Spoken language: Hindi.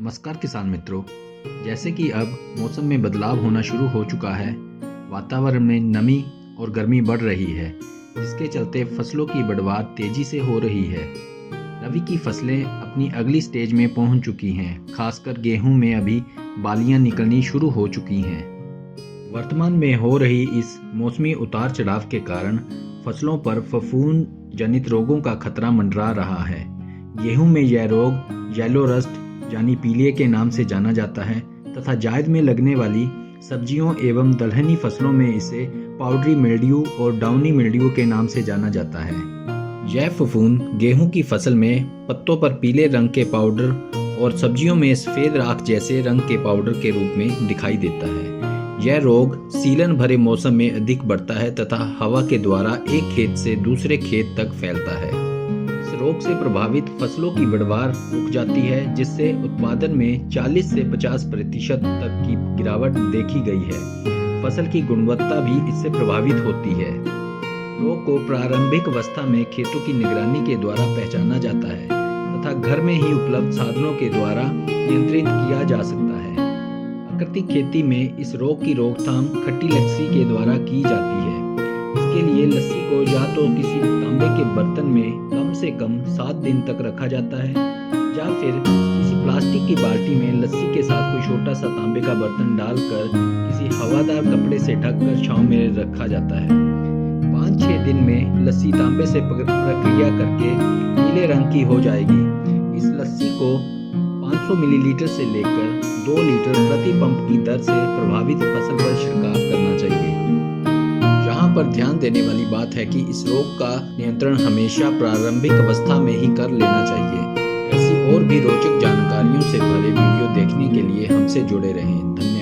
नमस्कार किसान मित्रों। जैसे कि अब मौसम में बदलाव होना शुरू हो चुका है, वातावरण में नमी और गर्मी बढ़ रही है, जिसके चलते फसलों की पैदावार तेजी से हो रही है। रबी की फसलें अपनी अगली स्टेज में पहुंच चुकी हैं, खासकर गेहूं में अभी बालियां निकलनी शुरू हो चुकी हैं। वर्तमान में हो रही इस मौसमी उतार चढ़ाव के कारण फसलों पर फफूंद जनित रोगों का खतरा मंडरा रहा है। गेहूं में यह रोग येलो रस्ट यानी पीलिए के नाम से जाना जाता है तथा जायद में लगने वाली सब्जियों एवं दलहनी फसलों में इसे पाउडरी मिल्ड्यू और डाउनी मिल्ड्यू के नाम से जाना जाता है। यह फफूंद गेहूं की फसल में पत्तों पर पीले रंग के पाउडर और सब्जियों में सफेद राख जैसे रंग के पाउडर के रूप में दिखाई देता है। यह रोग सीलन भरे मौसम में अधिक बढ़ता है तथा हवा के द्वारा एक खेत से दूसरे खेत तक फैलता है। इस रोग से प्रभावित फसलों की पैदावार रुक जाती है, जिससे उत्पादन में 40 से 50% तक की गिरावट देखी गई है। फसल की गुणवत्ता भी इससे प्रभावित होती है। रोग को प्रारंभिक अवस्था में खेतों की निगरानी के द्वारा पहचाना जाता है तथा घर में ही उपलब्ध साधनों के द्वारा नियंत्रित किया जा सकता है। प्राकृतिक खेती में इस रोग की रोकथाम खट्टी लस्सी के द्वारा की जाती है। इसके लिए लस्सी को या तो किसी तांबे के बर्तन में कम से कम 7 दिन तक रखा जाता है या फिर किसी प्लास्टिक की बाल्टी में लस्सी के साथ कोई छोटा सा तांबे का बर्तन डालकर किसी हवादार कपड़े से ढककर छांव में रखा जाता है। 5-6 दिन में लस्सी तांबे से प्रक्रिया करके नीले रंग की हो जाएगी। इस लस्सी को 500 मिलीलीटर से लेकर 2 लीटर प्रति पंप की दर से प्रभावित फसल पर छिड़काव करना चाहिए। यहाँ पर ध्यान देने वाली बात है कि इस रोग का नियंत्रण हमेशा प्रारंभिक अवस्था में ही कर लेना चाहिए। ऐसी और भी रोचक जानकारियों से भरे वीडियो देखने के लिए हमसे जुड़े रहें। धन्यवाद।